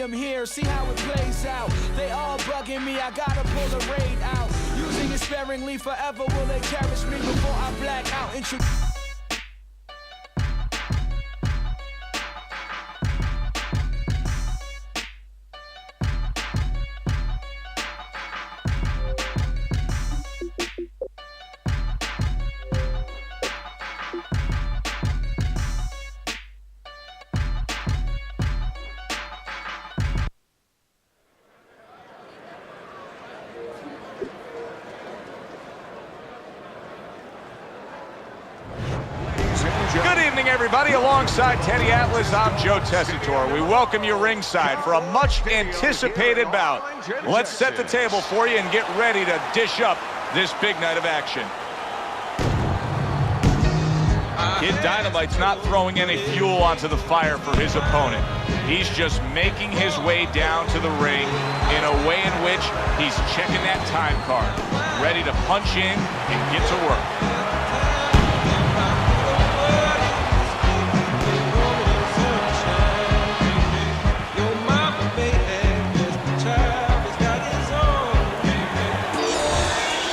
am here, see how it plays out. They all bugging me, I gotta pull a raid out. Using it sparingly, forever will they cherish me before I black out. Good evening, everybody. Alongside Teddy Atlas, I'm Joe Tessitore. We welcome you ringside for a much-anticipated bout. Let's set the table for you and get ready to dish up this big night of action. Kid Dynamite's not throwing any fuel onto the fire for his opponent. He's just making his way down to the ring in a way in which he's checking that time card, ready to punch in and get to work.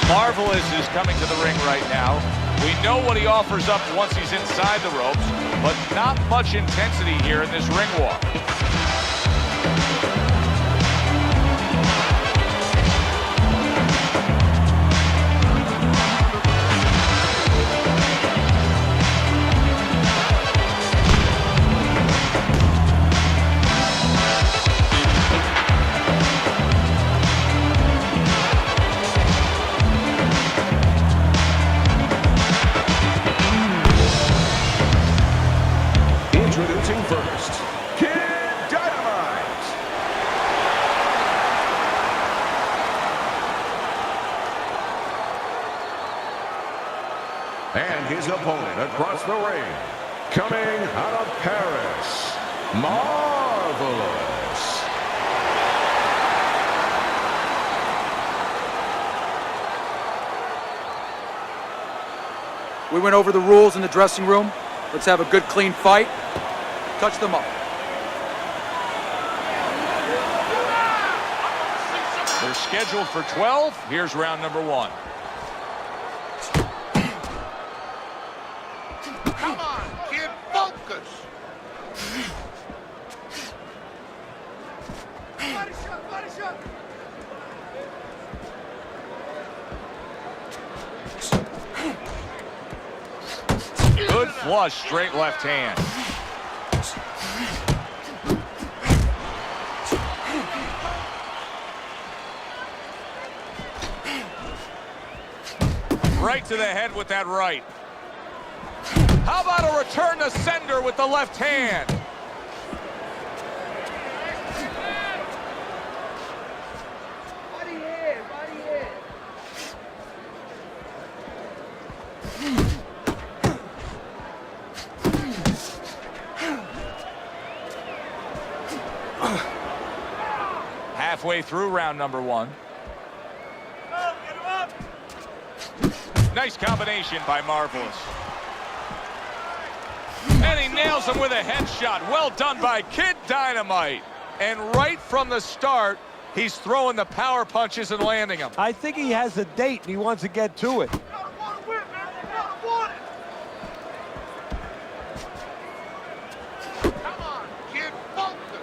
Marvelous is coming to the ring right now. We know what he offers up once he's inside the ropes, but not much intensity here in this ring walk. Introducing first, Kid Dynamite. And his opponent across the ring, coming out of Paris, Marvelous. We went over the rules in the dressing room. Let's have a good, clean fight. Touch them up. They're scheduled for 12. Here's round number 1. Come on, kid, focus. Body shot, body shot. Good flush, straight left hand. Right to the head with that right. How about a return to sender with the left hand? Body in, body in. Halfway through round number 1. Nice combination by Marvelous. And he nails him with a headshot. Well done by Kid Dynamite. And right from the start, he's throwing the power punches and landing them. I think he has a date and he wants to get to it. Come on, kid, focus.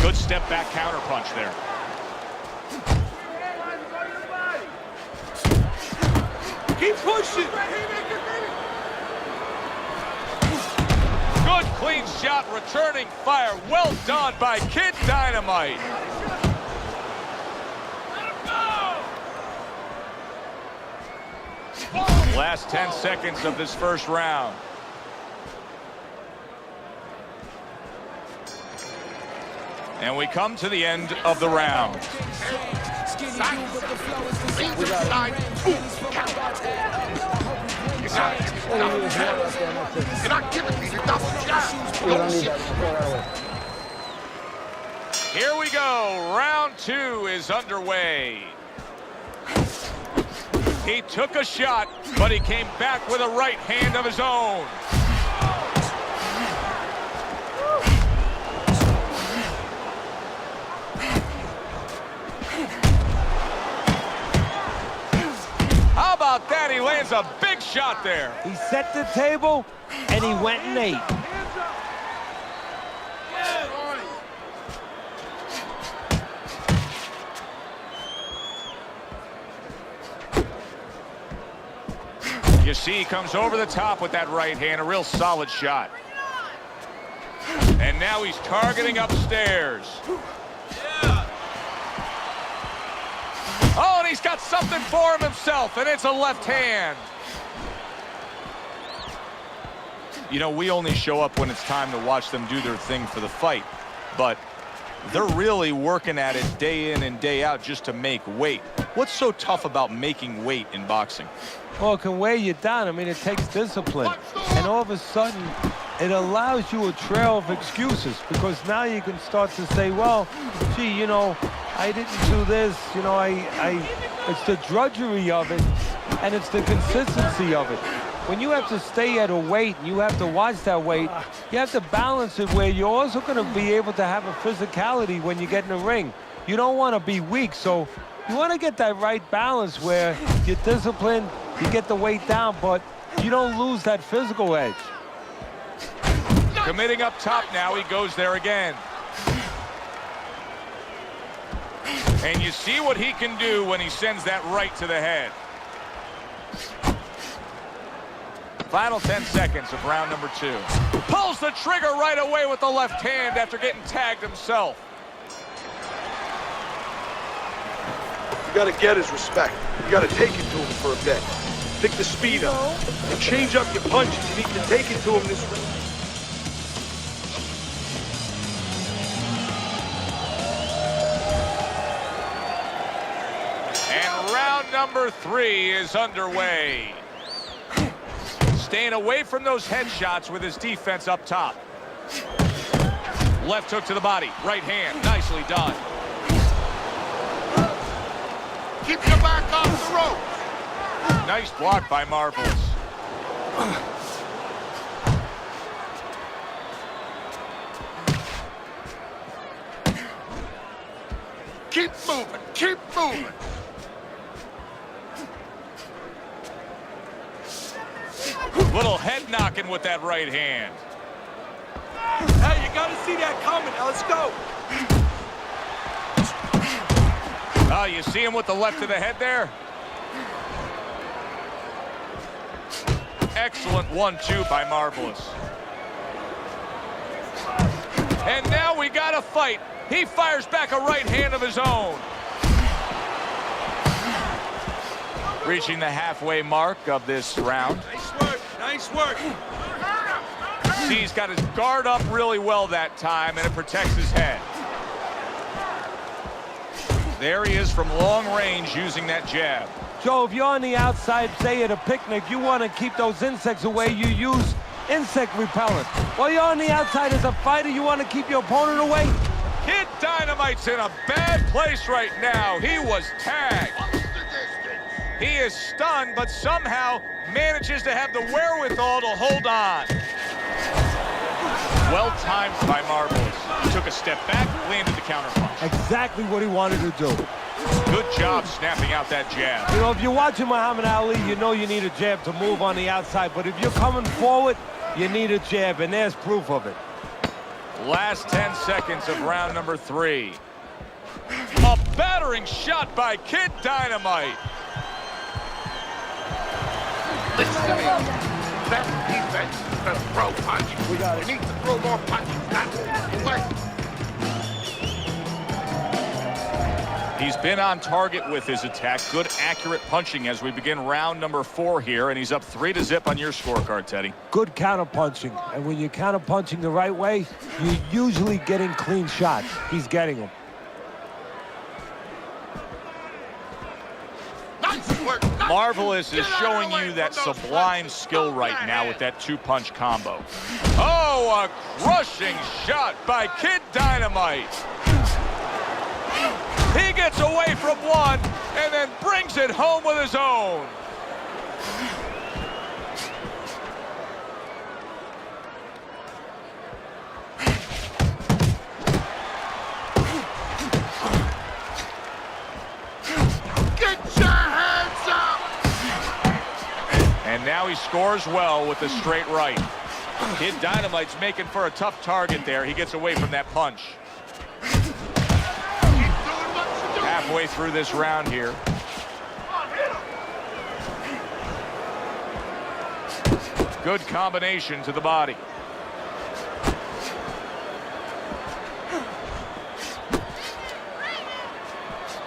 Good step back counter punch there. Keep pushing. Good clean shot, returning fire. Well done by Kid Dynamite. Last 10 seconds of this first round. And we come to the end of the round. You're not giving me the double jab. Here we go. Round 2 is underway. He took a shot, but he came back with a right hand of his own. about that? He lands a big shot there. He set the table, and he went and ate. You see, he comes over the top with that right hand, a real solid shot. And now he's targeting upstairs. Oh, and he's got something for him himself, and it's a left hand. You know, we only show up when it's time to watch them do their thing for the fight, but they're really working at it day in and day out just to make weight. What's so tough about making weight in boxing? Well, it can weigh you down. I mean, it takes discipline. And all of a sudden, it allows you a trail of excuses, because now you can start to say, well, gee, you know, I didn't do this. You know, it's the drudgery of it, and it's the consistency of it. When you have to stay at a weight and you have to watch that weight, you have to balance it where you're also going to be able to have a physicality when you get in the ring. You don't want to be weak, so you want to get that right balance where you're disciplined, you get the weight down, but you don't lose that physical edge. Committing up top now, he goes there again. And you see what he can do when he sends that right to the head. Final 10 seconds of round number 2. Pulls the trigger right away with the left hand after getting tagged himself. You gotta get his respect. You gotta take it to him for a bit. Pick the speed up and change up your punches. You need to take it to him this way. And round number 3 is underway. Staying away from those headshots with his defense up top. Left hook to the body, right hand, nicely done. Keep your back off the ropes. Nice block by Marvelous. Keep moving. Keep moving. Little head knocking with that right hand. Hey, you gotta see that coming. Now let's go. Oh, you see him with the left to the head there? Excellent 1-2 by Marvelous. And now we got a fight. He fires back a right hand of his own. Reaching the halfway mark of this round. Nice work. Nice work. See, he's got his guard up really well that time, and it protects his head. There he is from long range using that jab. Joe, if you're on the outside, say at a picnic, you want to keep those insects away, you use insect repellent. While you're on the outside as a fighter, you want to keep your opponent away? Kid Dynamite's in a bad place right now. He was tagged. He is stunned, but somehow manages to have the wherewithal to hold on. Well timed by Marvelous. He took a step back, landed the counterpunch. Exactly what he wanted to do. Good job snapping out that jab. You know, if you're watching Muhammad Ali, you know you need a jab to move on the outside, but if you're coming forward, you need a jab, and there's proof of it. Last 10 seconds of round number 3. A battering shot by Kid Dynamite. Listen to me. Best defense is to throw punches. You need to throw more punches, not less. He's been on target with his attack. Good, accurate punching as we begin round number 4 here, and he's up 3-0 on your scorecard, Teddy. Good counter-punching, and when you're counter-punching the right way, you're usually getting clean shots. He's getting them. Nice work. Nice. Marvelous is Get out of showing the way you that from those sublime punches. skill Move right that now head. with that 2-punch combo. Oh, a crushing shot by Kid Dynamite. He gets away from one and then brings it home with his own. Get your hands up. scores well with the straight right. Kid Dynamite's making for a tough target there. He gets away from that punch. Halfway through this round here. Good combination to the body.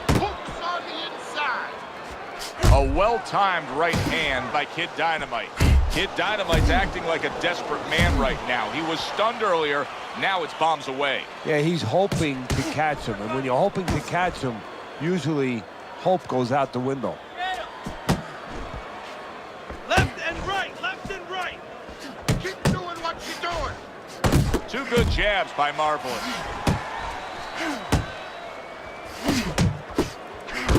Hooks on the inside. A well-timed right hand by Kid Dynamite. Kid Dynamite's acting like a desperate man right now. He was stunned earlier. Now it's bombs away. Yeah, he's hoping to catch him. And when you're hoping to catch him, usually hope goes out the window. Left and right, left and right. Keep doing what you're doing. Two good jabs by Marvelous.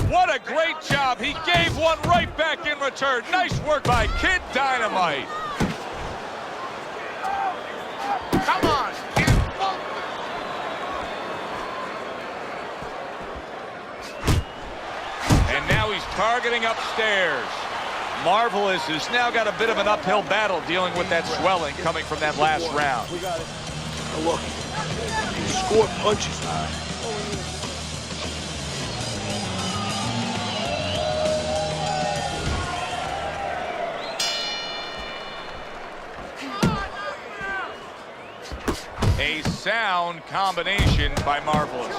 What a great job. He gave one right back in return. Nice work by Kid Dynamite. Come on, kid. And now he's targeting upstairs. Marvelous has now got a bit of an uphill battle dealing with that swelling coming from that last round. We got it. Now look, you score punches. A sound combination by Marvelous.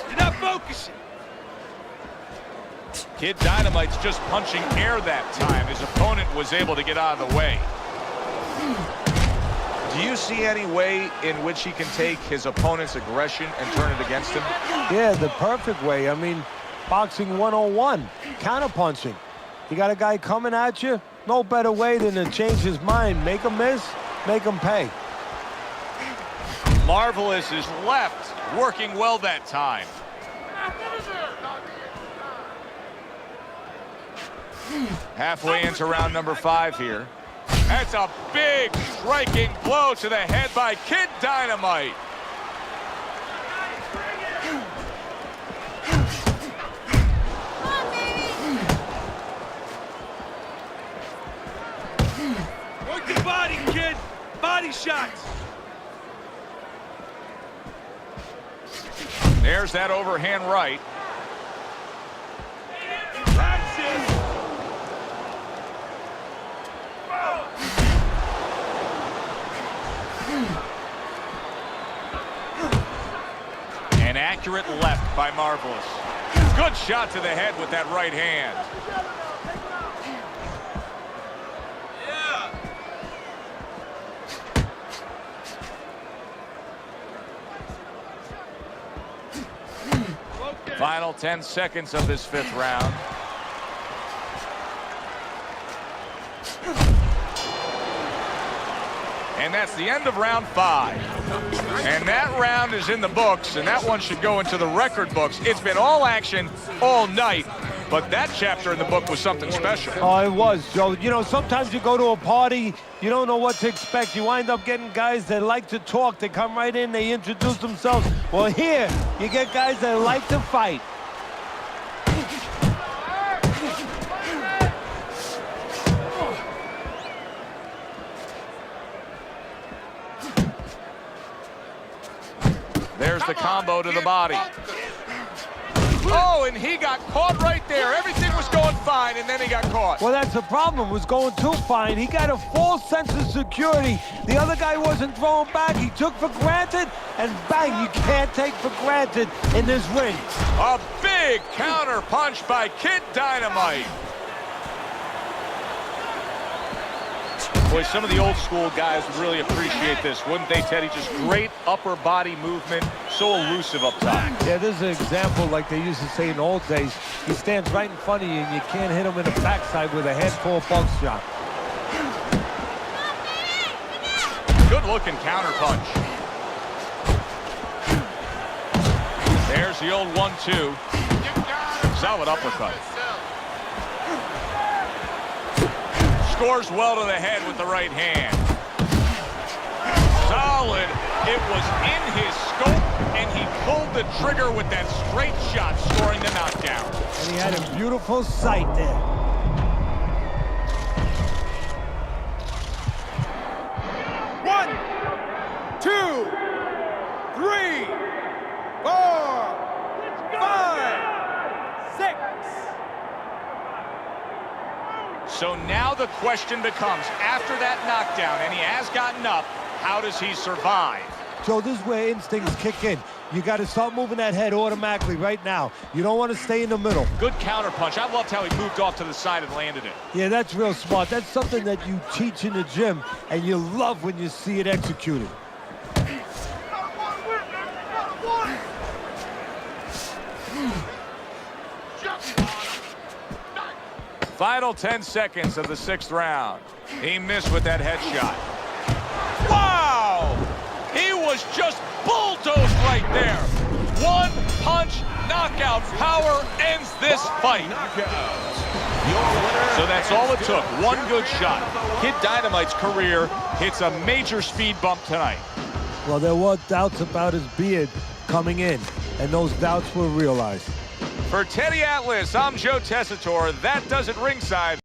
You're not focusing. Kid Dynamite's just punching air that time. His opponent was able to get out of the way. Do you see any way in which he can take his opponent's aggression and turn it against him? Yeah, the perfect way. I mean, boxing 101, counterpunching. You got a guy coming at you, no better way than to change his mind. Make him miss, make him pay. Marvelous is left, working well that time. Halfway into round number 5 here. That's a big striking blow to the head by Kid Dynamite. Work the body, kid. Body shots. There's that overhand right. That's it. An accurate left by Marvelous. Good shot to the head with that right hand. Final 10 seconds of this 5th round. And that's the end of round 5. And that round is in the books, and that one should go into the record books. It's been all action all night, but that chapter in the book was something special. Oh, it was, Joe. You know, sometimes you go to a party, you don't know what to expect. You wind up getting guys that like to talk. They come right in, they introduce themselves. Well, here, you get guys that like to fight. There's the combo to the body. Oh, and he got caught right there. Everything was going fine, and then he got caught. Well, that's the problem. It was going too fine. He got a false sense of security. The other guy wasn't throwing back. He took for granted, and bang, you can't take for granted in this ring. A big counter punch by Kid Dynamite. Boy, some of the old school guys would really appreciate this, wouldn't they, Teddy? Just great upper body movement, so elusive up top. Yeah, this is an example like they used to say in old days. He stands right in front of you, and you can't hit him in the backside with a head full buckshot. Good-looking counter punch. There's the old 1-2. Solid uppercut. scores well to the head with the right hand. Solid. It was in his scope, and he pulled the trigger with that straight shot, scoring the knockdown. And he had a beautiful sight there. One, two, three, 4, 5, 6. So now the question becomes, after that knockdown, and he has gotten up, how does he survive? Joe, this is where instincts kick in. You got to start moving that head automatically right now. You don't want to stay in the middle. Good counter punch. I loved how he moved off to the side and landed it. Yeah, that's real smart. That's something that you teach in the gym, and you love when you see it executed. Final 10 seconds of the 6th round. He missed with that headshot. Wow! He was just bulldozed right there. One punch knockout power ends this fight. So that's all it took. One good shot. Kid Dynamite's career hits a major speed bump tonight. Well, there were doubts about his beard coming in, and those doubts were realized. For Teddy Atlas, I'm Joe Tessitore. That does it ringside.